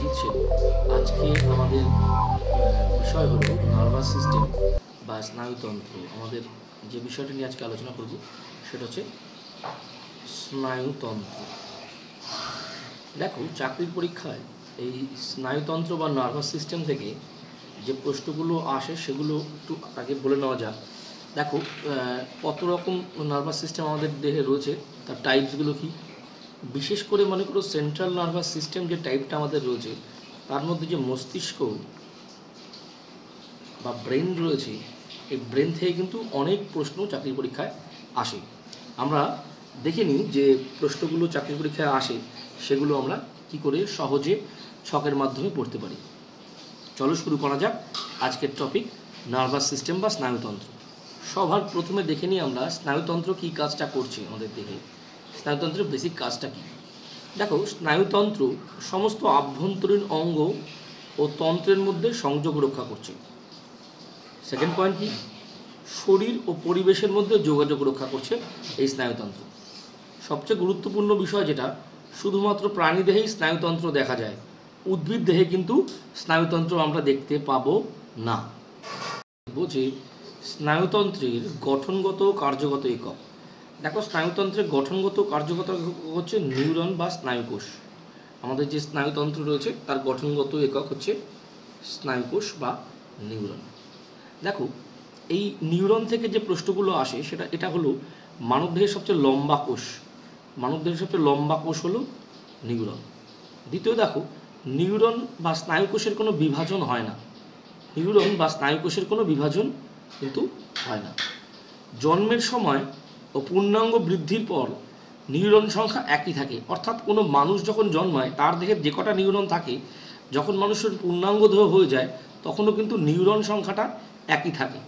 অঙ্কিত সেন। আজকে আমাদের বিষয় হলো নার্ভাস সিস্টেম বা স্নায়ুতন্ত্র। আমাদের যে বিষয়টি নিয়ে আজকে আলোচনা করব সেটা হচ্ছে স্নায়ুতন্ত্র। দেখো, চাকরির পরীক্ষায় এই স্নায়ুতন্ত্র বা নার্ভাস সিস্টেম থেকে যে প্রশ্নগুলো আসে সেগুলো একটু আগে বলে নেওয়া যাক। দেখো, কত রকম নার্ভাস সিস্টেম আমাদের দেহে রয়েছে, তার টাইপসগুলো কী। বিশেষ করে মনে করো সেন্ট্রাল নার্ভাস সিস্টেম যে টাইপটা আমাদের রয়েছে, তার মধ্যে যে মস্তিষ্ক বা ব্রেন রয়েছে, এই ব্রেন থেকে কিন্তু অনেক প্রশ্ন চাকরির পরীক্ষায় আসে। আমরা দেখে নিই যে প্রশ্নগুলো চাকরির পরীক্ষায় আসে সেগুলো আমরা কি করে সহজে ছকের মাধ্যমে পড়তে পারি। চলো শুরু করা যাক আজকের টপিক, নার্ভাস সিস্টেম বা স্নায়ুতন্ত্র। সবার প্রথমে দেখে নিই আমরা স্নায়ুতন্ত্র কী কাজটা করছে আমাদের দেহে। স্নায়ুতন্ত্রের বেসিক কাজটা কী? দেখো, স্নায়ুতন্ত্র সমস্ত আভ্যন্তরীণ অঙ্গ ও তন্ত্রের মধ্যে সংযোগ রক্ষা করছে। সেকেন্ড পয়েন্ট কি? শরীর ও পরিবেশের মধ্যে যোগাযোগ রক্ষা করছে এই স্নায়ুতন্ত্র। সবচেয়ে গুরুত্বপূর্ণ বিষয় যেটা, শুধুমাত্র প্রাণীদেহেই স্নায়ুতন্ত্র দেখা যায়, উদ্ভিদ দেহে কিন্তু স্নায়ুতন্ত্র আমরা দেখতে পাবো না। যে স্নায়ুতন্ত্রের গঠনগত কার্যগত একক। দেখো, স্নায়ুতন্ত্রের গঠনগত কার্যগত হচ্ছে নিউরন বা স্নায়ুকোষ। আমাদের যে স্নায়ুতন্ত্র রয়েছে তার গঠনগত একক হচ্ছে স্নায়ুকোষ বা নিউরন। দেখো, এই নিউরন থেকে যে প্রশ্নগুলো আসে এটা হলো মানবদেহের সবচেয়ে লম্বা কোষ। মানবদেহের সবচেয়ে লম্বা কোষ হলো নিউরন। দ্বিতীয়, দেখো, নিউরন বা স্নায়ুকোষের কোনো বিভাজন হয় না। নিউরন বা স্নায়ুকোষের কোনো বিভাজন কিন্তু হয় না। জন্মের সময় ও পূর্ণাঙ্গ বৃদ্ধির পর নিউরন সংখ্যা একই থাকে। অর্থাৎ কোনো মানুষ যখন জন্মায় তার দেহে যে কটা নিউরন থাকে, যখন মানুষের পূর্ণাঙ্গ দেহ হয়ে যায় তখনও কিন্তু নিউরন সংখ্যাটা একই থাকে।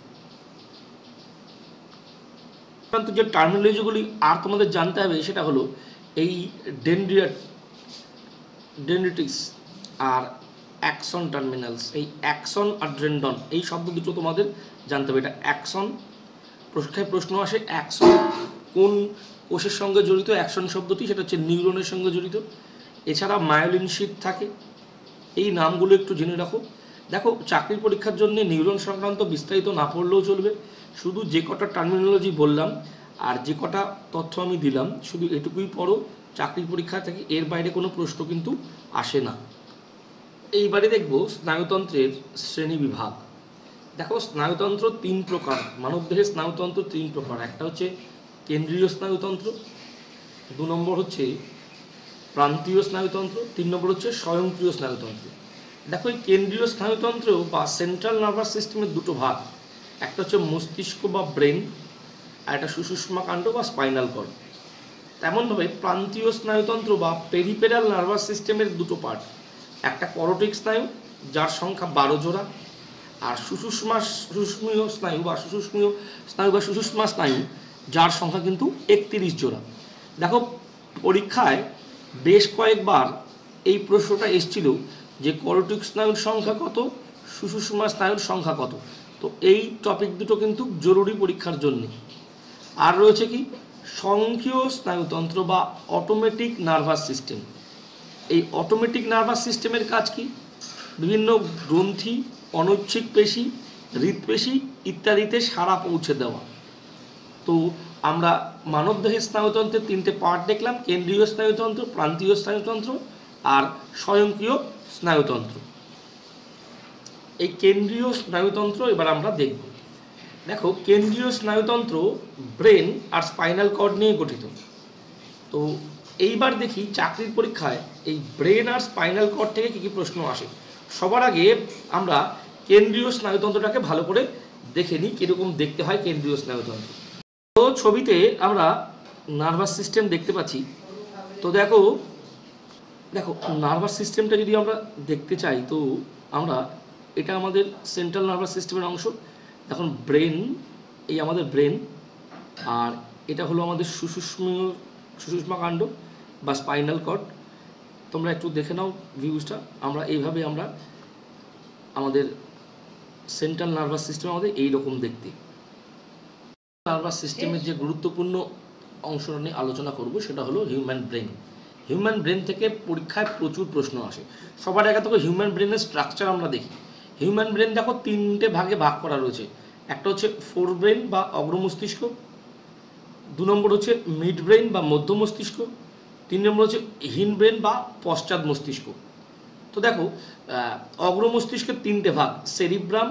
কিন্তু যে টার্মিনোলজিগুলি আর তোমাদের জানতে হবে সেটা হলো এই ডেনড্রিটিস আর অ্যাক্সন টার্মিনালস। এই অ্যাক্সন আর ডেনড্রন এই শব্দ দুটো তোমাদের জানতে হবে। এটা অ্যাক্সন, পরীক্ষায় প্রশ্ন আসে অ্যাক্সন কোন কোষের সঙ্গে জড়িত। অ্যাকশন শব্দটি সেটা হচ্ছে নিউরনের সঙ্গে জড়িত। এছাড়া মায়োলিন শীট থাকে। এই নামগুলো একটু জেনে রাখো। দেখো, চাকরির পরীক্ষার জন্য নিউরন সংক্রান্ত বিস্তারিত না পড়লেও চলবে, শুধু যে কটা টার্মিনোলজি বললাম আর যে কটা তথ্য আমি দিলাম শুধু এটুকুই পড়ো। চাকরির পরীক্ষা থেকে এর বাইরে কোনো প্রশ্ন কিন্তু আসে না। এইবারে দেখব স্নায়ুতন্ত্রের শ্রেণীবিভাগ। দেখো, স্নায়ুতন্ত্র তিন প্রকার। মানবদেহের স্নায়ুতন্ত্র তিন প্রকার। একটা হচ্ছে কেন্দ্রীয় স্নায়ুতন্ত্র, 2 নম্বর হচ্ছে প্রান্তীয় স্নায়ুতন্ত্র, 3 নম্বর হচ্ছে স্বয়ংক্রিয় স্নায়ুতন্ত্র। দেখো, এই কেন্দ্রীয় স্নায়ুতন্ত্র বা সেন্ট্রাল নার্ভাস সিস্টেমের দুটো ভাগ। একটা হচ্ছে মস্তিষ্ক বা ব্রেন, আর একটা সুষুম্নাকাণ্ড বা স্পাইনাল কর্ড। তেমনভাবে প্রান্তীয় স্নায়ুতন্ত্র বা পেরিফেরাল নার্ভাস সিস্টেমের দুটো পার্ট। একটা করোটিক স্নায়ু যার সংখ্যা 12 জোড়া, আর সুষুম্নীয় স্নায়ু বা সুষুম্না স্নায়ু যার সংখ্যা কিন্তু 31 জোড়া। দেখো, পরীক্ষায় বেশ কয়েকবার এই প্রশ্নটা এসেছিল যে করোটিক স্নায়ুর সংখ্যা কত, সুষুম্না স্নায়ুর সংখ্যা কত। তো এই টপিক দুটো কিন্তু জরুরি পরীক্ষার জন্য। আর রয়েছে কি স্বয়ংক্রিয় স্নায়ুতন্ত্র বা অটোমেটিক নার্ভাস সিস্টেম। এই অটোমেটিক নার্ভাস সিস্টেমের কাজ কি? বিভিন্ন গ্রন্থি, অনৈচ্ছিক পেশি, হৃদপেশি ইত্যাদিতে সাড়া পৌঁছে দেওয়া। তো আমরা মানবদেহের স্নায়ুতন্ত্রের 3টে পার্ট দেখলাম, কেন্দ্রীয় স্নায়ুতন্ত্র, প্রান্তীয় স্নায়ুতন্ত্র আর স্বয়ংক্রিয় স্নায়ুতন্ত্র। এই কেন্দ্রীয় স্নায়ুতন্ত্র এবার আমরা দেখব। দেখো, কেন্দ্রীয় স্নায়ুতন্ত্র ব্রেন আর স্পাইনাল কর্ড নিয়ে গঠিত। তো এইবার দেখি চাকরির পরীক্ষায় এই ব্রেন আর স্পাইনাল কর্ড থেকে কী কী প্রশ্ন আসে। সবার আগে আমরা কেন্দ্রীয় স্নায়ুতন্ত্রটাকে ভালো করে দেখে নিই কীরকম দেখতে হয় কেন্দ্রীয় স্নায়ুতন্ত্র। তো ছবিতে আমরা নার্ভাস সিস্টেম দেখতে পাচ্ছি। তো দেখো নার্ভাস সিস্টেমটা যদি আমরা দেখতে চাই তো আমরা, এটা আমাদের সেন্ট্রাল নার্ভাস সিস্টেমের অংশ। দেখুন, ব্রেন, এই আমাদের ব্রেন, আর এটা হলো আমাদের সুষুম্নাকাণ্ড বা স্পাইনাল কর্ড। তোমরা একটু দেখে নাও ভিউজটা। এইভাবে আমরা আমাদের সেন্ট্রাল নার্ভাস সিস্টেম আমাদের এইরকম দেখতে। নার্ভাস সিস্টেমের যে গুরুত্বপূর্ণ অংশ নিয়ে আলোচনা করব সেটা হলো হিউম্যান ব্রেন। হিউম্যান ব্রেন থেকে পরীক্ষায় প্রচুর প্রশ্ন আসে। সবার আগে থেকে হিউম্যান ব্রেনের স্ট্রাকচার আমরা দেখি। হিউম্যান ব্রেন দেখো তিনটে ভাগে ভাগ করা রয়েছে। একটা হচ্ছে ফোর ব্রেন বা অগ্র মস্তিষ্ক, 2 নম্বর হচ্ছে মিড ব্রেন বা মধ্য মস্তিষ্ক, 3 নম্বর হচ্ছে হিন ব্রেন বা পশ্চাৎ মস্তিষ্ক। তো দেখো অগ্র মস্তিষ্কের 3টে ভাগ, সেরিব্রাম,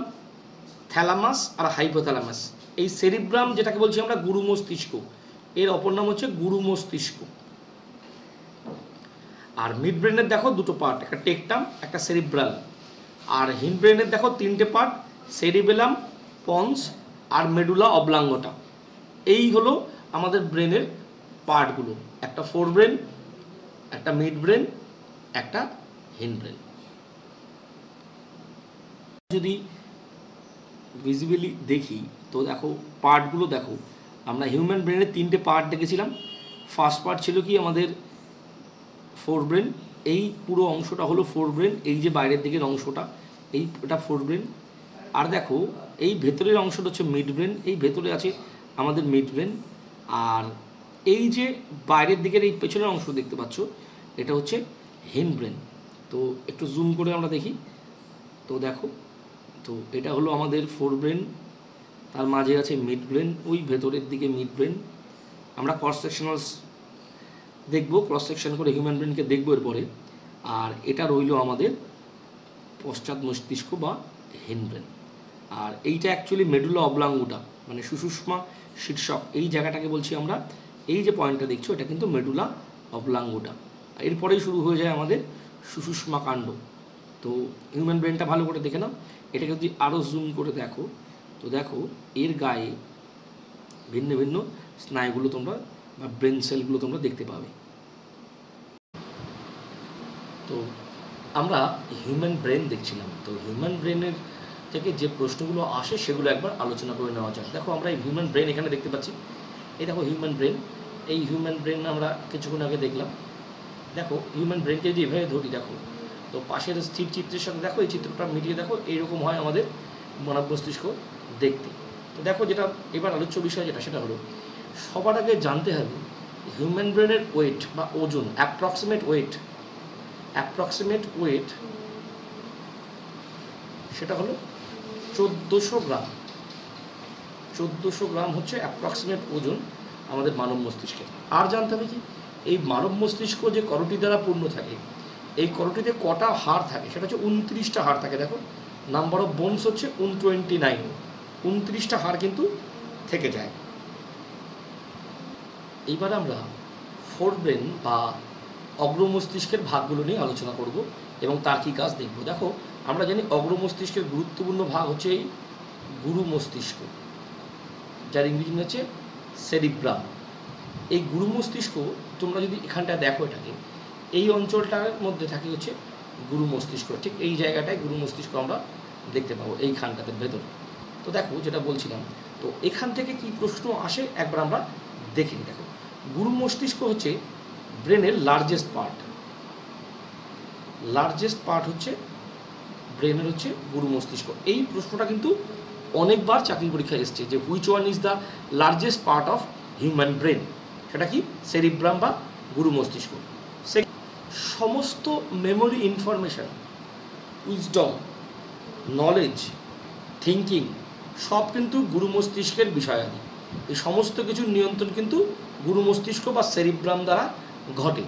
থ্যালামাস আর হাইপোথ্যালামাস। এই সেরিব্রাম যেটাকে বলছি আমরা গুরু মস্তিষ্ক, এর অপর নাম হচ্ছে গুরু মস্তিষ্ক। আর মিড ব্রেনের দেখো দুটো পার্ট, একটা টেকটাম একটা সেরিব্রাল। আর হিন ব্রেনের দেখো 3টে পার্ট, সেরিবেলাম, পন্স আর মেডুলা অবলাঙ্গটা। এই হলো আমাদের ব্রেনের পার্টগুলো, একটা ফোর ব্রেন, একটা মিড ব্রেন, একটা হিন ব্রেন। যদি ভিজিবলি দেখি তো দেখো পার্টগুলো দেখো, আমরা হিউম্যান ব্রেনের 3টে পার্ট দেখেছিলাম। ফার্স্ট পার্ট ছিল কি আমাদের ফোর ব্রেন, এই পুরো অংশটা হলো ফোর ব্রেন, এই যে বাইরের দিকের অংশটা এটা ফোর ব্রেন। আর দেখো এই ভেতরের অংশটা হচ্ছে মিড ব্রেন, এই ভেতরে আছে আমাদের মিড ব্রেন। আর এই যে বাইরের দিকের এই পেছনের অংশ দেখতে পাচ্ছ এটা হচ্ছে হিন ব্রেন। তো একটু জুম করে আমরা দেখি, তো দেখো তো এটা হলো আমাদের ফোর ব্রেন, তার মাঝে আছে মিড ব্রেন, ওই ভেতরের দিকে মিড ব্রেন। আমরা ক্রস সেকশনালস দেখবো, ক্রস সেকশন করে হিউম্যান ব্রেনকে দেখবো এরপরে। আর এটা রইল আমাদের পশ্চাৎ মস্তিষ্ক বা হিন ব্রেন। আর এইটা অ্যাকচুয়ালি মেডুলা অবলাঙ্গুটা, মানে সুষুম্না শীর্ষক, এই জায়গাটাকে বলছি আমরা, এই যে পয়েন্টটা দেখছো এটা কিন্তু মেডুলা অবলাঙ্গুটা। এরপরেই শুরু হয়ে যায় আমাদের সুষুম্না কাণ্ড। তো হিউম্যান ব্রেনটা ভালো করে দেখে নাও, এটাকে যদি আরও জুম করে দেখো তো দেখো এর গায়ে ভিন্ন ভিন্ন স্নায়ুগুলো তোমরা বা ব্রেন সেলগুলো তোমরা দেখতে পাবে। তো আমরা হিউম্যান ব্রেন দেখছিলাম, তো হিউম্যান ব্রেনের থেকে যে প্রশ্নগুলো আসে সেগুলো একবার আলোচনা করে নেওয়া যাক। দেখো আমরা এই হিউম্যান ব্রেন এখানে দেখতে পাচ্ছি, এই দেখো হিউম্যান ব্রেন, এই হিউম্যান ব্রেন আমরা কিছুক্ষণ আগে দেখলাম। দেখো হিউম্যান ব্রেনকে যদি এভাবে ধরি দেখো, তো পাশের স্থির চিত্রের সাথে দেখো এই চিত্রটা মিটিয়ে দেখো এইরকম হয় আমাদের মানব মস্তিষ্ক দেখতে। তো দেখো যেটা এবার আলোচ্য বিষয় যেটা সেটা হলো সবার আগে জানতে হবে হিউম্যান ব্রেনের ওয়েট বা ওজন, অ্যাপ্রক্সিমেট ওয়েট সেটা হলো 1400 গ্রাম। 1400 গ্রাম হচ্ছে অ্যাপ্রক্সিমেট ওজন আমাদের মানব মস্তিষ্কের। আর জানতে হবে কি এই মানব মস্তিষ্ক যে করোটি দ্বারা পূর্ণ থাকে, এই করোটিতে কটা হাড় থাকে, সেটা হচ্ছে 29টা হাড় থাকে। দেখো নাম্বার অফ বোনস হচ্ছে 129, 29টা হাড় কিন্তু থেকে যায়। এইবার আমরা ফোর ব্রেন বা অগ্র মস্তিষ্কের ভাগগুলো নিয়ে আলোচনা করব এবং তার কী কাজ দেখব। দেখো আমরা জানি অগ্র মস্তিষ্কের গুরুত্বপূর্ণ ভাগ হচ্ছে এই গুরু মস্তিষ্ক, যার ইংরেজি হচ্ছে সেরিব্রাম। এই গুরু মস্তিষ্ক তোমরা যদি এখানটা দেখো, এটাকে এই অঞ্চলটার মধ্যে থাকে হচ্ছে গুরু মস্তিষ্ক, ঠিক এই জায়গাটায় গুরু মস্তিষ্ক আমরা দেখতে পাবো এইখানটাতে ভেতরে। তো দেখো যেটা বলছিলাম, তো এখান থেকে কি প্রশ্ন আসে একবার আমরা দেখে নিই। দেখো গুরু মস্তিষ্ক হচ্ছে ব্রেনের লার্জেস্ট পার্ট হচ্ছে ব্রেনের হচ্ছে গুরু মস্তিষ্ক। এই প্রশ্নটা কিন্তু অনেকবার চাকরি পরীক্ষায় এসছে যে which one is the largest part of human brain, সেটা কি সেরিব্রাম বা গুরু মস্তিষ্ক। সমস্ত memory information, wisdom, knowledge, thinking সব কিন্তু গুরু মস্তিষ্কের বিষয়াদি। এই সমস্ত কিছুর নিয়ন্ত্রণ কিন্তু গুরু মস্তিষ্ক বা সেরিব্রাম দ্বারা ঘটে।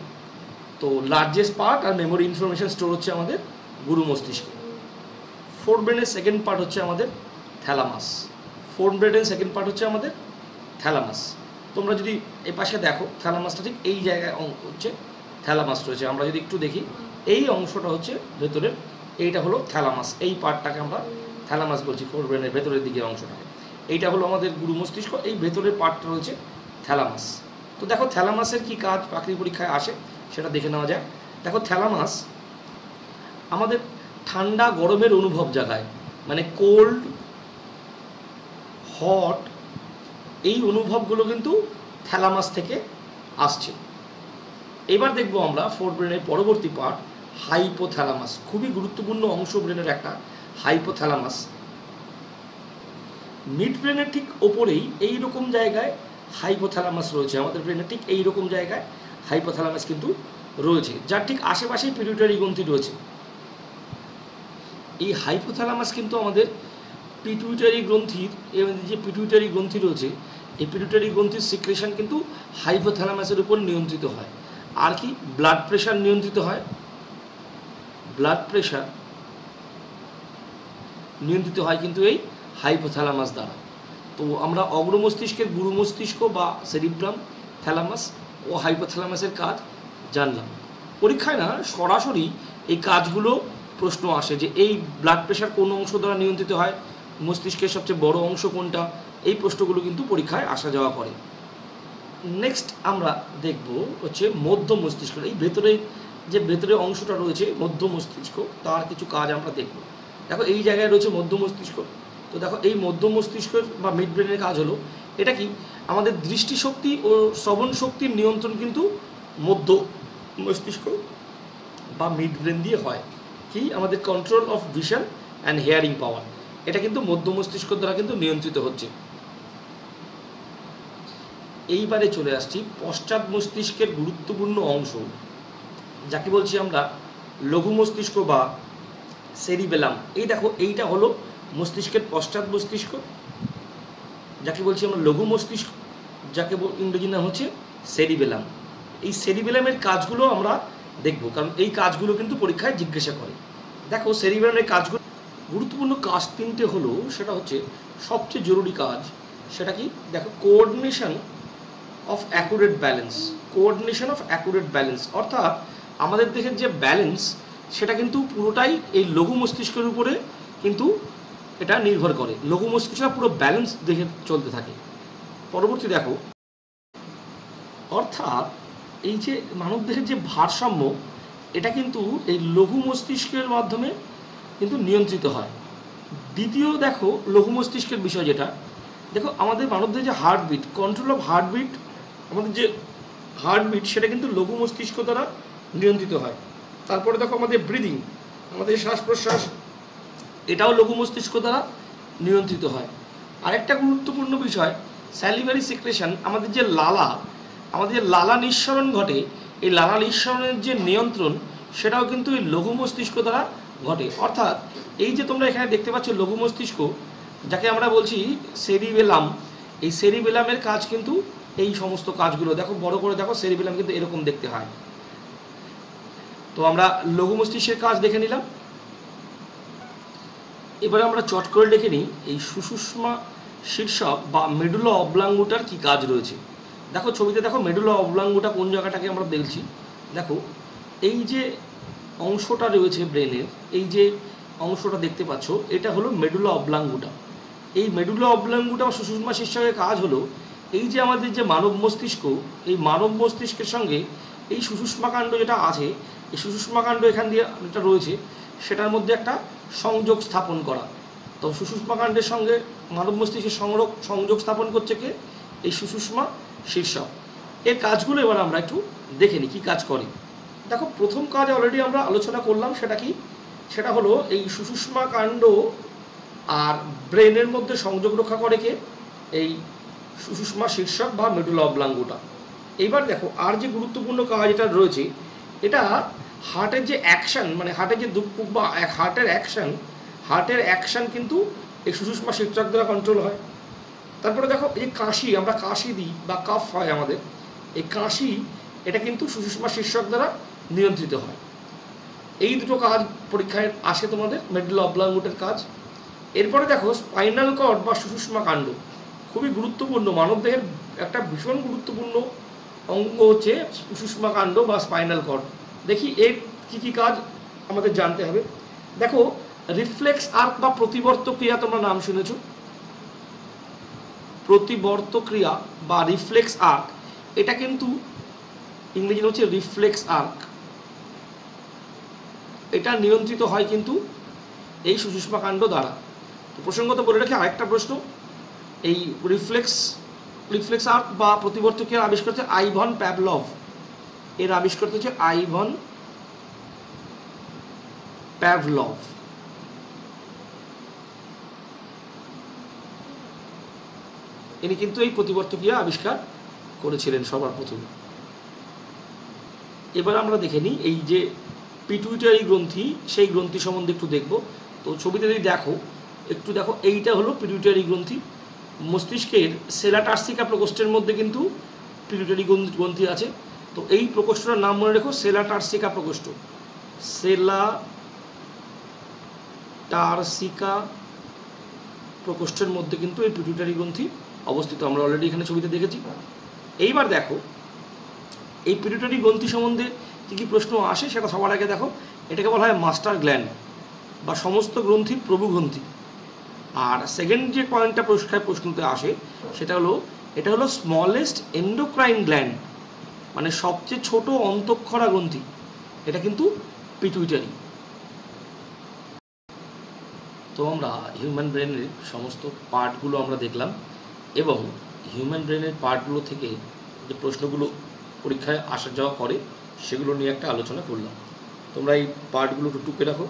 তো লার্জেস্ট পার্ট আর মেমোরি ইনফরমেশন স্টোর হচ্ছে আমাদের গুরু মস্তিষ্কে। ফোর ব্রেনের সেকেন্ড পার্ট হচ্ছে আমাদের থ্যালামাস। তোমরা যদি এই পাশে দেখো থ্যালামাসটা ঠিক এই জায়গায় হচ্ছে থ্যালামাস রয়েছে। আমরা যদি একটু দেখি এই অংশটা হচ্ছে ভেতরের, এইটা হলো থ্যালামাস, এই পার্টটাকে আমরা থ্যালামাস বলছি, ফোর ব্রেনের ভেতরের দিকের অংশটাকে। এইটা হলো আমাদের গুরু মস্তিষ্ক, এই ভেতরের পার্টটা রয়েছে থ্যালামাস। তো দেখো থ্যালামাসের কী কাজ চাকরি পরীক্ষায় আসে সেটা দেখে নেওয়া যায়। দেখো থ্যালামাস আমাদের ঠান্ডা গরমের অনুভব জাগায়, মানে কোল্ড হট এই অনুভবগুলো কিন্তু থ্যালামাস থেকে আসছে। এবার দেখব আমরা ফোর ব্রেনের পরবর্তী পার্ট হাইপোথ্যালামাস, খুবই গুরুত্বপূর্ণ অংশ ব্রেনের একটা হাইপোথ্যালামাস। মিড ব্রেনের ঠিক ওপরেই এইরকম জায়গায় হাইপোথ্যালামাস রয়েছে, আমাদের ব্রেনের ঠিক এইরকম জায়গায় হাইপোথ্যালামাস কিন্তু রয়েছে, যার ঠিক আশেপাশেই পিটুইটারি গ্রন্থি রয়েছে। এই হাইপোথ্যালামাস কিন্তু আমাদের পিটুইটারি গ্রন্থির যে পিটুইটারি গ্রন্থি রয়েছে, এই পিটুইটারি গ্রন্থির সিক্রেশন কিন্তু হাইপোথ্যালামাসের উপর নিয়ন্ত্রিত হয়। আর কি ব্লাড প্রেশার নিয়ন্ত্রিত হয়, ব্লাড প্রেশার নিয়ন্ত্রিত হয় কিন্তু এই হাইপোথ্যালামাস দ্বারা। তো আমরা অগ্র মস্তিষ্কের গুরু মস্তিষ্ক বা সেরিব্রাম, থ্যালামাস ও হাইপোথ্যালামাসের কাজ জানলাম। পরীক্ষায় না সরাসরি এই কাজগুলো প্রশ্ন আসে যে এই ব্লাড প্রেশার কোন অংশ দ্বারা নিয়ন্ত্রিত হয়, মস্তিষ্কের সবচেয়ে বড় অংশ কোনটা, এই প্রশ্নগুলো কিন্তু পরীক্ষায় আসা যাওয়া করে। নেক্সট আমরা দেখব হচ্ছে মধ্য মস্তিষ্ক। এই ভেতরে অংশটা রয়েছে মধ্য মস্তিষ্ক, তার কিছু কাজ আমরা দেখব। দেখো এই জায়গায় রয়েছে মধ্য মস্তিষ্ক। তো দেখো এই মধ্য মস্তিষ্কের বা মিড ব্রেনের কাজ হলো, এটা কি আমাদের দৃষ্টিশক্তি ও শ্রবণ শক্তির নিয়ন্ত্রণ কিন্তু মধ্য মস্তিষ্ক বা মিড ব্রেন দিয়ে হয়। কি আমাদের control of vision and hearing power, এটা কিন্তু মধ্য মস্তিষ্ক দ্বারা কিন্তু নিয়ন্ত্রিত হচ্ছে। এইবারে চলে আসছি পশ্চাৎ মস্তিষ্কের গুরুত্বপূর্ণ অংশ, যাকে বলছি আমরা লঘু মস্তিষ্ক বা সেরিবেলাম। এই দেখো এইটা হলো মস্তিষ্কের পশ্চাৎ মস্তিষ্ক, যাকে বলছি আমরা লঘু মস্তিষ্ক, যাকে ইংরেজি নাম হচ্ছে সেরিবেলাম। এই সেরিবেলামের কাজগুলো আমরা দেখব, কারণ এই কাজগুলো কিন্তু পরীক্ষায় জিজ্ঞাসা করে। দেখো সেরিবেলামের কাজগুলো, গুরুত্বপূর্ণ কাজ তিনটে হলো, সেটা হচ্ছে সবচেয়ে জরুরি কাজ, সেটা কি দেখো coordination of accurate balance. Coordination of accurate balance অর্থাৎ আমাদের দেহের যে ব্যালেন্স, সেটা কিন্তু পুরোটাই এই লঘু মস্তিষ্কের উপরে কিন্তু এটা নির্ভর করে। লঘু মস্তিষ্কটা পুরো ব্যালেন্স দেখে চলতে থাকে। পরবর্তী দেখো, অর্থাৎ এই যে মানবদেহের যে ভারসাম্য, এটা কিন্তু এই লঘু মস্তিষ্কের মাধ্যমে কিন্তু নিয়ন্ত্রিত হয়। দ্বিতীয় দেখো লঘু মস্তিষ্কের বিষয় যেটা, দেখো আমাদের মানবদেহের যে হার্টবিট, কন্ট্রোল অফ হার্টবিট, আমাদের যে হার্টবিট সেটা কিন্তু লঘু মস্তিষ্ক দ্বারা নিয়ন্ত্রিত হয়। তারপরে দেখো আমাদের ব্রিদিং, আমাদের শ্বাস প্রশ্বাস, এটাও লঘু মস্তিষ্ক দ্বারা নিয়ন্ত্রিত হয়। আরেকটা গুরুত্বপূর্ণ বিষয় স্যালিভারি সিক্রেশন, আমাদের যে লালা নিঃসরণ ঘটে, এই লালা নিঃসরণের যে নিয়ন্ত্রণ, সেটাও কিন্তু এই লঘু মস্তিষ্ক দ্বারা ঘটে। অর্থাৎ এই যে তোমরা এখানে দেখতে পাচ্ছ লঘু মস্তিষ্ক, যাকে আমরা বলছি সেরিবেলাম, এই সেরিবেলামের কাজ কিন্তু এই সমস্ত কাজগুলো দেখো বড় করে দেখো, সেরিবেলাম কিন্তু এরকম দেখতে হয়। তো আমরা লঘু মস্তিষ্কের কাজ দেখে নিলাম। এবারে আমরা চট করে দেখে নিই এই সুষুম্না শীর্ষক বা মেডুলা অবলাঙ্গুটার কি কাজ রয়েছে। দেখো ছবিতে দেখো মেডুলা অবলাঙ্গুটা কোন জায়গাটাকে আমরা দেখছি। দেখো এই যে অংশটা রয়েছে ব্রেনের, এই যে অংশটা দেখতে পাচ্ছ, এটা হলো মেডুলা অবলাঙ্গুটা। এই মেডুলা অবলাঙ্গুটা বা সুষুম্না শীর্ষকের কাজ হলো এই যে আমাদের যে মানব মস্তিষ্ক, এই মানব মস্তিষ্কের সঙ্গে এই সুষুম্নাকাণ্ড যেটা আছে, এই সুষুম্নাকাণ্ড এখান দিয়ে যেটা রয়েছে, সেটার মধ্যে একটা সংযোগ স্থাপন করা। তো সুষুম্নাকাণ্ডের সঙ্গে মানব মস্তিষ্কের সংযোগ স্থাপন করছে কে, এই সুষুম্না শীর্ষক। এর কাজগুলো এবার আমরা একটু দেখে নিই কী কাজ করে। দেখো প্রথম কাজ অলরেডি আমরা আলোচনা করলাম, সেটা কি, সেটা হলো এই সুষুম্নাকাণ্ড আর ব্রেনের মধ্যে সংযোগ রক্ষা করে কে, এই সুষুম্না শীর্ষক বা মেডুলা অবলাঙ্গুটা। এইবার দেখো আর যে গুরুত্বপূর্ণ কাজ এটা রয়েছে, এটা হার্টের যে অ্যাকশন, মানে হার্টের যে ধুকপুক বা হার্টের অ্যাকশন কিন্তু এই সুষুম্না শীর্ষক দ্বারা কন্ট্রোল হয়। তারপরে দেখো এই কাশি, আমরা কাশি দিই বা কাফ হয় আমাদের, এই কাশি এটা কিন্তু সুষুম্না শীর্ষক দ্বারা নিয়ন্ত্রিত হয়। এই দুটো কাজ পরীক্ষায় আসে তোমাদের মেডুলা অবলাঙ্গুটার কাজ। এরপরে দেখো স্পাইনাল কর্ড বা সুষুম্নাকাণ্ড, খুবই গুরুত্বপূর্ণ, মানবদেহের একটা ভীষণ গুরুত্বপূর্ণ অঙ্গ হচ্ছে সুষুম্নাকাণ্ড বা স্পাইনাল কর্ড। দেখি এর কী কী কাজ আমাদের জানতে হবে। দেখো রিফ্লেক্স আর্ক বা প্রতিবর্ত ক্রিয়া, তোমরা নাম শুনেছ, প্রতিবর্ত ক্রিয়া বা রিফ্লেক্স আর্ক, এটা কিন্তু ইংরেজি হচ্ছে রিফ্লেক্স আর্ক। এটা নিয়ন্ত্রিত হয় কিন্তু এই সুষুম্নাকাণ্ড দ্বারা। তো প্রসঙ্গত বলে রাখি আরেকটা প্রশ্ন, এই রিফ্লেক্স আর্ক বা প্রতিবর্ত ক্রিয়ার আবিষ্কার হচ্ছে আইভান প্যাভলভ। এর আবিষ্কার হচ্ছে আইভান প্যাভলভ। ইনি কিন্তু এই প্রতিবর্ত ক্রিয়া আবিষ্কার করেছিলেন সবার প্রথমে। এবার আমরা দেখে নিই এই যে পিটুইটারি গ্রন্থি, সেই গ্রন্থি সম্বন্ধে একটু দেখব। তো ছবিতে যদি দেখো, একটু দেখো, এইটা হলো পিটুইটারি গ্রন্থি। মস্তিষ্কের সেলাটার্সিকা প্রকোষ্ঠের মধ্যে কিন্তু পিটুইটারি গ্রন্থি আছে। তো এই প্রকোষ্ঠটার নাম মনে রেখো, সেলাটার্সিকা প্রকোষ্ঠ। সেলাটার্সিকা প্রকোষ্ঠের মধ্যে কিন্তু এই পিটুইটারি গ্রন্থি অবস্থিত, আমরা অলরেডি এখানে ছবিতে দেখেছি। এইবার দেখো এই পিটুইটারি গ্রন্থি সম্বন্ধে কী কী প্রশ্ন আসে সেটা সবার আগে দেখো। এটাকে বলা হয় মাস্টার গ্ল্যান্ড বা সমস্ত গ্রন্থির প্রভু গ্রন্থি। আর সেকেন্ড যে পয়েন্টটা পরীক্ষায় প্রশ্নতে আসে সেটা হলো, এটা হলো স্মলেস্ট এন্ডোক্রাইন গ্ল্যান্ড, মানে সবচেয়ে ছোট অন্তঃক্ষরা গ্রন্থি, এটা কিন্তু পিটুইটারি। তো আমরা হিউম্যান ব্রেনের সমস্ত পার্টগুলো আমরা দেখলাম এবং হিউম্যান ব্রেনের পার্টগুলো থেকে যে প্রশ্নগুলো পরীক্ষায় আসা যাওয়া করে সেগুলো নিয়ে একটা আলোচনা করলাম। তোমরা এই পার্টগুলো টুকে রাখো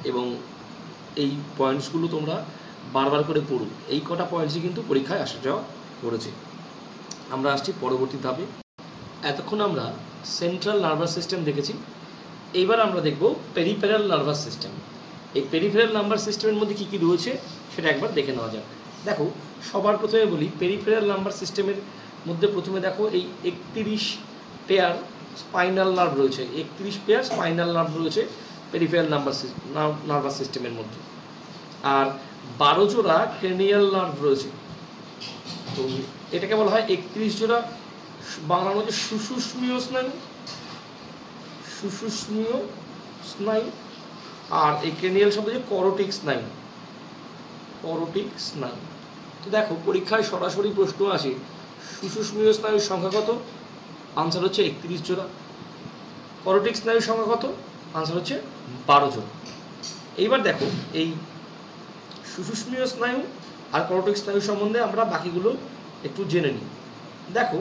এবং এই পয়েন্টসগুলো তোমরা বারবার করে পড়ো। এই কটা পয়েন্টসই কিন্তু পরীক্ষায় আসা যাওয়া করেছে। আমরা আসছি পরবর্তী ধাপে। এতক্ষণ আমরা সেন্ট্রাল নার্ভাস সিস্টেম দেখেছি, এইবার আমরা দেখব পেরিফেরাল নার্ভাস সিস্টেম। এই পেরিফেরাল নার্ভাস সিস্টেমের মধ্যে কী কী রয়েছে সেটা একবার দেখে নেওয়া যাক। দেখো সবার প্রথমে বলি, পেরিফেরাল নার্ভাস সিস্টেমের মধ্যে প্রথমে দেখো এই 31 পেয়ার স্পাইনাল নার্ভ রয়েছে। 31 পেয়ার স্পাইনাল নার্ভ রয়েছে পেরিফেরাল নার্ভাস সিস্টেমের মধ্যে, আর 12 জোড়া ক্রেনিয়াল নার্ভ রয়েছে। তো এটাকে বলা হয় 31 জোড়া, বাংলার মধ্যে সুষুম্নীয় স্নায়ু, সুষুম্নীয় স্নায়ু। আর এই ক্রেনিয়াল শব্দ হচ্ছে করোটিক স্নায়ু, করোটিক স্নায়ু। তো দেখো পরীক্ষায় সরাসরি প্রশ্ন আসে সুষুম্নীয় স্নায়ুর সংখ্যা কত, আনসার হচ্ছে 31 জোড়া। করোটিক স্নায়ুর সংখ্যা কত, আনসার হচ্ছে 12 জোড়া। এইবার দেখো এই সুষুম্নীয় স্নায়ু আর করোটিক স্নায়ু সম্বন্ধে আমরা বাকিগুলো একটু জেনে নিই। দেখো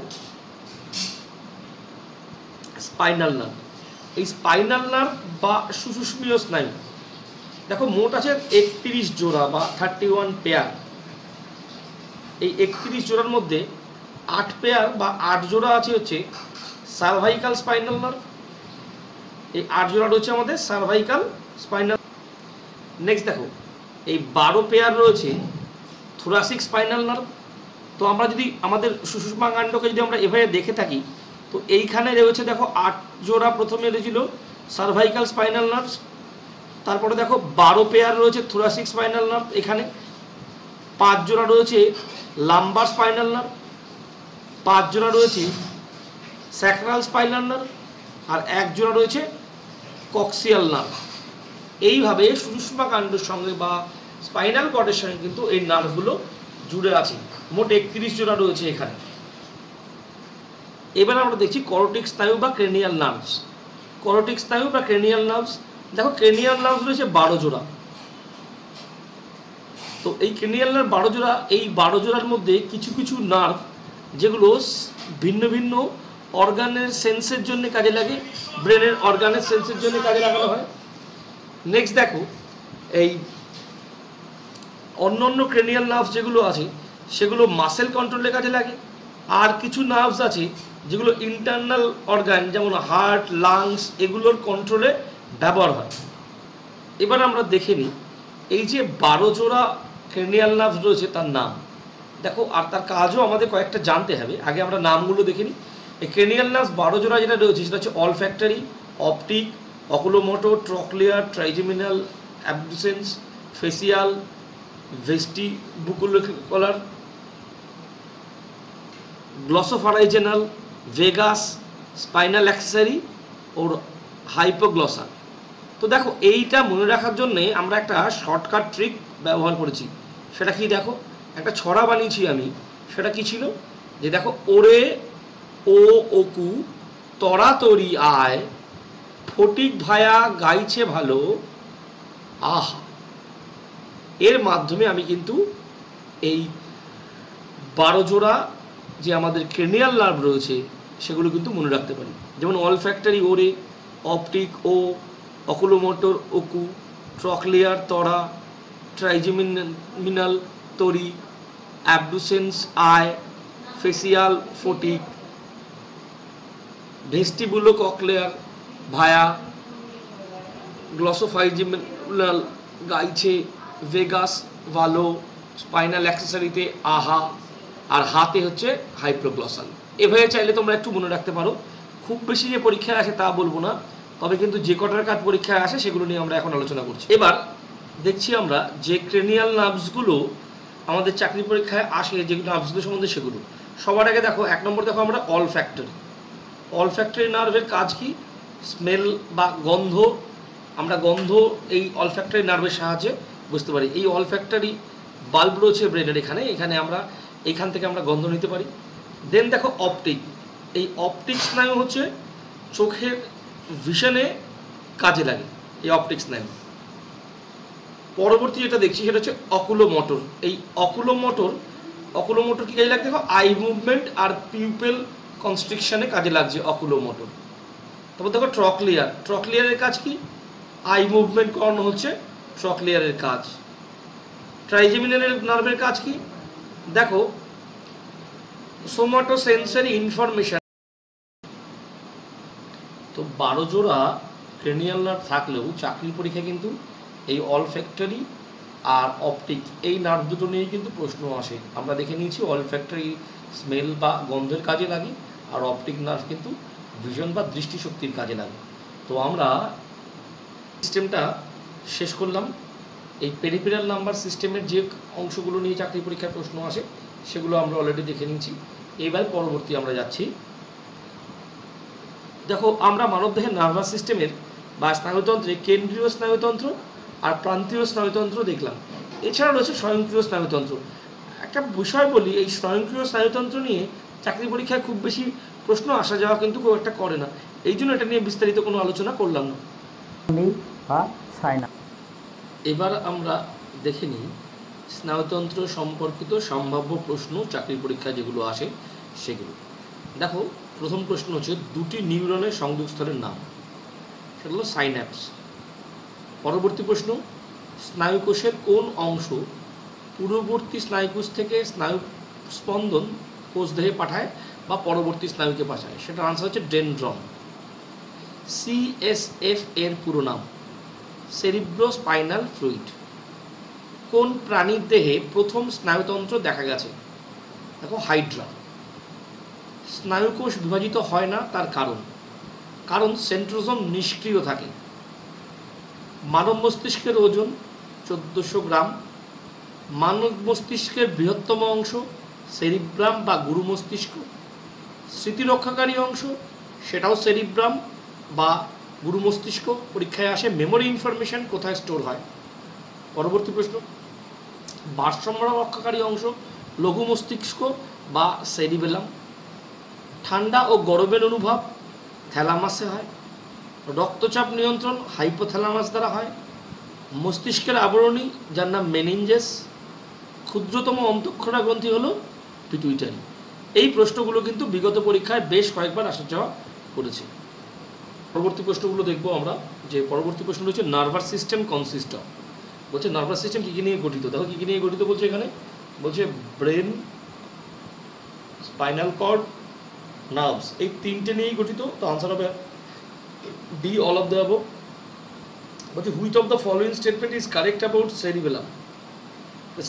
স্পাইনাল নার্ভ, এই স্পাইনাল নার্ভ বা সুষুম্নীয় স্নায়ু দেখো মোট আছে 31 জোড়া বা 31 পেয়ার। এই 31 জোড়ার মধ্যে 8 পেয়ার বা 8 জোড়া আছে হচ্ছে সার্ভাইকাল স্পাইনাল নার্ভ। এই 8 জোড়া রয়েছে আমাদের সার্ভাইকাল স্পাইনাল। নেক্সট দেখো এই 12 পেয়ার রয়েছে থোরাসিক স্পাইনাল নার্ভ। তো আমরা যদি আমাদের সুষুম্নাঙ্গাণ্ডকে যদি আমরা এভাবে দেখে থাকি, তো এইখানে রয়েছে দেখো 8 জোড়া প্রথমে রয়েছিল সার্ভাইকাল স্পাইনাল নার্ভ, তারপরে দেখো 12 পেয়ার রয়েছে থোরাসিক স্পাইনাল নার্ভ, এখানে 5 জোড়া রয়েছে লাম্বার স্পাইনাল নার্ভ, 5 জোড়া রয়েছে স্যাক্রাল স্পাইনাল নার্ভ, আর 1 জোড়া রয়েছে কক্সিয়াল নার্ভ। এইভাবে সুষুম্নাকাণ্ডের সঙ্গে বা স্পাইনাল কর্ডের সঙ্গে কিন্তু এই নার্ভগুলো জুড়ে আছে। মোট 31 জোড়া রয়েছে এখানে। এবার আমরা দেখছি করোটিক স্নায়ু বা ক্রেনিয়াল নার্ভস। করোটিক স্নায়ু বা ক্রেনিয়াল নার্ভস, দেখো ক্রেনিয়াল নার্ভস রয়েছে 12 জোড়া। তো এই ক্রেনিয়াল নার্ভ 12 জোড়া, এই 12 জোড়ার মধ্যে কিছু কিছু নার্ভ যেগুলো ভিন্ন ভিন্ন অর্গানের সেন্সের জন্য কাজে লাগে, ব্রেনের অর্গানের সেন্সের জন্য কাজে লাগানো হয়। নেক্সট দেখো এই অন্য অন্য ক্রেনিয়াল নার্ভস যেগুলো আছে সেগুলো মাসেল কন্ট্রোলে কাজে লাগে, আর কিছু নার্ভস আছে যেগুলো ইন্টারনাল অর্গান যেমন হার্ট, লাংস এগুলোর কন্ট্রোলে ব্যবহার হয়। এবার আমরা দেখে নিই এই যে 12 জোড়া ক্রেনিয়াল নার্ভস রয়েছে তার নাম দেখো, আর তার কাজও আমাদের কয়েকটা জানতে হবে। আগে আমরা নামগুলো দেখে নিই। এই ক্রেনিয়াল নার্ভস 12 জোড়া যেটা রয়েছে সেটা হচ্ছে olfactory, optic, oculomotor, trochlear, trigeminal, abducens, facial, vestibulocochlear, glossopharyngeal, vagus, spinal accessory ও হাইপোগ্লসাল। তো দেখো এইটা মনে রাখার জন্যে আমরা একটা শর্টকাট ট্রিক ব্যবহার করেছি। সেটা কি দেখো, একটা ছড়া বানিয়েছি আমি। সেটা কি ছিল যে দেখো, ওরে ও ওকু তড়াতড়ি আয়, ফটিক ভায়া গাইছে ভালো আহা। এর মাধ্যমে আমি কিন্তু এই 12 জোড়া যে আমাদের ক্রেনিয়াল নার্ভ রয়েছে সেগুলো কিন্তু মনে রাখতে পারি। যেমন অলফ্যাক্টরি ওরে, অপটিক ও, অকুলোমোটর ওকু, ট্রক্লিয়ার তড়া, ট্রাইজেমিনাল তরি, অ্যাবডুসেন্স আয়, ফেসিয়াল ফটিক, ভেস্টিবুলো ককলেয়ার ভায়া গ্লসোফাইজিনাল গাইছে ভেগাস ভালো, স্পাইনাল অ্যাক্সেসরিতে আহা, আর হাতে হচ্ছে হাইপ্রোগ্লসাল। এভাবে চাইলে তোমরা একটু মনে রাখতে পারো। খুব বেশি যে পরীক্ষায় আসে তা বলবো না, তবে কিন্তু যে কটার কাজ পরীক্ষায় আসে সেগুলো নিয়ে আমরা এখন আলোচনা করছি। এবার দেখছি আমরা যে ক্রেনিয়াল নার্ভসগুলো আমাদের চাকরি পরীক্ষায় আসে, যেগুলো নার্ভসগুলো সম্বন্ধে সেগুলো। সবার আগে দেখো, 1 নম্বর দেখো আমরা অলফ্যাক্টরি। অলফ্যাক্টরি নার্ভের কাজ কি? স্মেল বা গন্ধ, আমরা গন্ধ এই অলফ্যাক্টরি নার্ভের সাহায্যে বুঝতে পারি। এই অলফ্যাক্টরি বাল্ব রয়েছে ব্রেনের এখানে আমরা এইখান থেকে আমরা গন্ধ নিতে পারি। দেন দেখো অপটিক, এই অপটিক স্নায়ু হচ্ছে চোখের ভিশনে কাজে লাগে এই অপটিক স্নায়ু। পরবর্তী যেটা দেখছি সেটা হচ্ছে অকুলোমোটর। এই অকুলোমোটর কি কাজে লাগে দেখো? আই মুভমেন্ট আর পিউপেল কনস্ট্রিকশনে কাজে লাগছে অকুলোমোটর। তারপর দেখো ট্রকলিয়ারের কাজ কি? আই মুভমেন্ট করানো হচ্ছে ট্রকলিয়ারের কাজ। ট্রাইজেমিনাল নার্ভের কাজ কি? দেখো সোমাটোসেন্সরি ইনফরমেশন। তো 12 জোড়া ক্রেনিয়াল নার্ভ থাকলেও চাকরির পরীক্ষায় কিন্তু এই অলফ্যাক্টরি আর অপটিক এই নার্ভ দুটো নিয়েই কিন্তু প্রশ্ন আসে। আমরা দেখে নিয়েছি অলফ্যাক্টরি স্মেল বা গন্ধের কাজে লাগে, আর অপটিক নার্ভ কিন্তু ভিশন বা দৃষ্টিশক্তির কাজে লাগে। তো আমরা সিস্টেমটা শেষ করলাম। এই পেরিফেরাল নাম্বার সিস্টেমের যে অংশগুলো নিয়ে চাকরি পরীক্ষার প্রশ্ন আসে সেগুলো আমরা অলরেডি দেখে নিয়েছি। এবার পরবর্তী আমরা যাচ্ছি। দেখো আমরা মানবদেহের নার্ভাস সিস্টেমের বা স্নায়ুতন্ত্রে কেন্দ্রীয় স্নায়ুতন্ত্র আর প্রান্তীয় স্নায়ুতন্ত্র দেখলাম। এছাড়া রয়েছে স্বয়ংক্রিয় স্নায়ুতন্ত্র। একটা বিষয় বলি, এই স্বয়ংক্রিয় স্নায়ুতন্ত্র নিয়ে চাকরি পরীক্ষায় খুব বেশি প্রশ্ন আসা যাওয়া কিন্তু খুব একটা করে না, এই জন্য এটা নিয়ে বিস্তারিত কোনো আলোচনা করলাম না। এবার আমরা দেখে নিই স্নায়ুতন্ত্র সম্পর্কিত সম্ভাব্য প্রশ্ন চাকরি পরীক্ষায় যেগুলো আসে সেগুলো। দেখো প্রথম প্রশ্ন হচ্ছে দুটি নিউরনের সংযোগস্থলের নাম, সেটা হলো সাইন্যাপস। পরবর্তী প্রশ্ন, স্নায়ুকোষের কোন অংশ পূর্ববর্তী স্নায়ুকোষ থেকে স্নায়ু স্পন্দন কোষদেহে পাঠায় বা পরবর্তী স্নায়ুকে পাঠায়? সেটার আনসার হচ্ছে ডেনড্রন। সিএসএফ এর পুরো নাম সেরিব্রোস্পাইনাল ফ্লুইড। কোন প্রাণীর দেহে প্রথম স্নায়ুতন্ত্র দেখা গেছে? দেখো হাইড্রা। স্নায়ুকোষ বিভাজিত হয় না, তার কারণ সেন্ট্রোজোম নিষ্ক্রিয় থাকে। মানব মস্তিষ্কের ওজন 1400 গ্রাম। মানব মস্তিষ্কের বৃহত্তম অংশ সেরিব্রাম বা গুরু মস্তিষ্ক। স্মৃতিরক্ষাকারী অংশ সেটাও সেরিব্রাম বা গুরু মস্তিষ্ক। পরীক্ষায় আসে মেমোরি ইনফরমেশন কোথায় স্টোর হয়। পরবর্তী প্রশ্ন, ভারসাম্য রক্ষাকারী অংশ লঘু মস্তিষ্ক বা সেরিবেলাম। ঠান্ডা ও গরমের অনুভব থ্যালামাসে হয়। রক্তচাপ নিয়ন্ত্রণ হাইপোথ্যালামাস দ্বারা হয়। মস্তিষ্কের আবরণী যার নাম মেনিনজেস। ক্ষুদ্রতম অন্তঃক্ষরা গ্রন্থি হলো পিটুইটারি। এই প্রশ্নগুলো কিন্তু বিগত পরীক্ষায় বেশ কয়েকবার আসা যাওয়া করেছে। পরবর্তী প্রশ্নগুলো দেখবো আমরা। যে পরবর্তী প্রশ্ন হচ্ছে নার্ভাস সিস্টেম কনসিস্ট অফ। বলছে নার্ভাস সিস্টেম কী কী নিয়ে গঠিত? দেখো কী কী নিয়ে গঠিত বলছে এখানে। বলছে ব্রেন, স্পাইনাল কর্ড, নার্ভস, এই তিনটে নিয়েই গঠিত। তো আনসার হবে D, all of the above. বলছে which of the following statement is correct about cerebellum.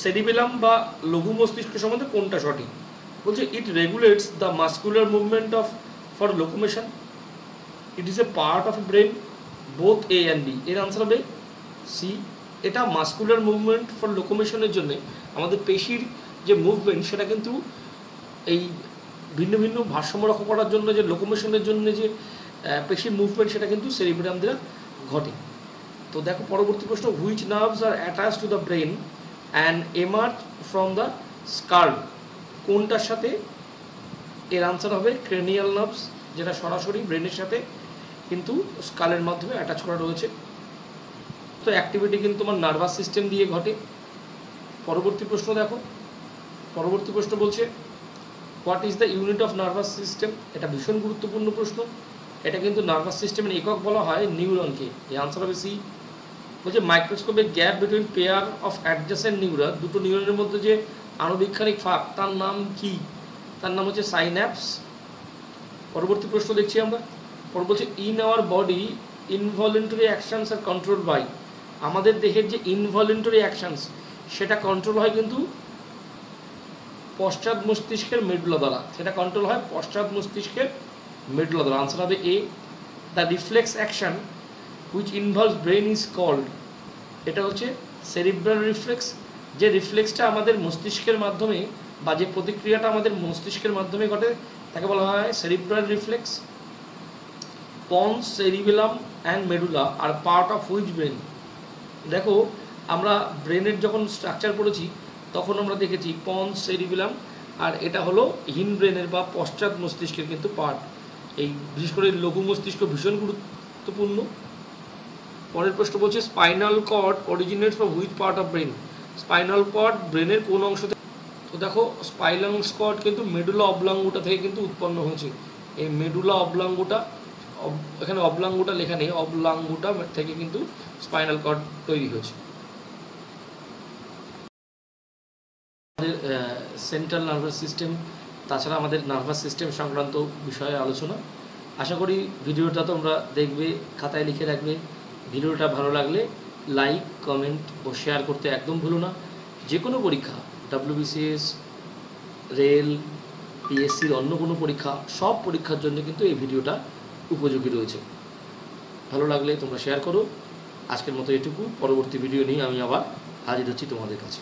Cerebellum বা লঘু মস্তিষ্ক সম্বন্ধে কোনটা সঠিক? বলছে it regulates the muscular movement of for locomotion. It is a part of brain both A and B. এর answer হবে সি। এটা মাস্কুলার মুভমেন্ট ফর লোকোমেশনের জন্য আমাদের পেশির যে মুভমেন্ট সেটা কিন্তু এই ভিন্ন ভিন্ন ভারসাম্য রক্ষা করার জন্য যে লোকোমেশনের জন্য যে পেশির মুভমেন্ট সেটা কিন্তু সেরিব্রাম দ্বারা ঘটে। তো দেখো পরবর্তী প্রশ্ন, which nerves are attach to the brain and emerge from the skull. কোনটার সাথে? এর আনসার হবে ক্রেনিয়াল নার্ভস, যেটা সরাসরি ব্রেনের সাথে কিন্তু স্কালের মাধ্যমে অ্যাটাচ করা রয়েছে। তো অ্যাক্টিভিটি কিন্তু তোমার নার্ভাস সিস্টেম দিয়ে ঘটে। পরবর্তী প্রশ্ন দেখো, পরবর্তী প্রশ্ন বলছে what is the unit of nervous system. এটা ভীষণ গুরুত্বপূর্ণ প্রশ্ন। এটা কিন্তু নার্ভাস সিস্টেমের একক বলা হয় নিউরনকে। এই আনসার হবে সি। বলছে মাইক্রোস্কোপের gap between pair of adjacent neuron, দুটো নিউরনের মধ্যে যে আণুবীক্ষণিক ফাঁক তার নাম কি? তার নাম হচ্ছে সাইন্যাপস। পরবর্তী প্রশ্ন দেখছি আমরা। পর বলছে in our body involuntary actions are control by, আমাদের দেহের যে ইনভলিউন্টারি অ্যাকশনস সেটা কন্ট্রোল হয় কিন্তু পশ্চাৎ মস্তিষ্কের মেডুলা দ্বারা, সেটা কন্ট্রোল হয় পশ্চাৎ মস্তিষ্কের মেডুলা দ্বারা। আনসার হবে A. The reflex action which involves brain is called, এটা হচ্ছে সেরিব্রাল রিফ্লেক্স। যে রিফ্লেক্সটা আমাদের মস্তিষ্কের মাধ্যমে বা যে প্রতিক্রিয়াটা আমাদের মস্তিষ্কের মাধ্যমে ঘটে তাকে বলা হয় cerebral reflex. Pons, cerebellum and medulla are part of which brain. দেখো আমরা ব্রেনের যখন স্ট্রাকচার পড়েছি তখন আমরা দেখেছি পন্স, সেরিবেলাম, আর এটা হলো হিন ব্রেনের বা পশ্চাৎ মস্তিষ্কের কিন্তু পার্ট। এই বিশেষ করে লঘু মস্তিষ্ক ভীষণ গুরুত্বপূর্ণ। পরের প্রশ্ন বলছে spinal cord originates from which part of brain, spinal cord ব্রেনের কোন অংশ থেকে? তো দেখো স্পাইনাল কর্ড কিন্তু মেডুলা অবলাঙ্গুটা থেকে কিন্তু উৎপন্ন হয়েছে। এই মেডুলা অবলাঙ্গুটা, এখানে অবলাঙ্গুটা লেখা নেই, অবলাঙ্গুটা থেকে কিন্তু স্পাইনাল কর্ড তৈরি হয়েছে। আমাদের সেন্ট্রাল নার্ভাস সিস্টেম, তাছাড়া আমাদের নার্ভাস সিস্টেম সংক্রান্ত বিষয়ে আলোচনা। আশা করি ভিডিওটা তোমরা দেখবে, খাতায় লিখে রাখবে। ভিডিওটা ভালো লাগলে লাইক, কমেন্ট ও শেয়ার করতে একদম ভুলো না। যে কোনো পরীক্ষা, WBCS, রেল, PSCর অন্য কোনো পরীক্ষা, সব পরীক্ষার জন্য কিন্তু এই ভিডিওটা উপযোগী রয়েছে। ভালো লাগলে তোমরা শেয়ার করো। আজকের মতো এটুকু। পরবর্তী ভিডিও নিয়ে আমি আবার হাজির হচ্ছি তোমাদের কাছে।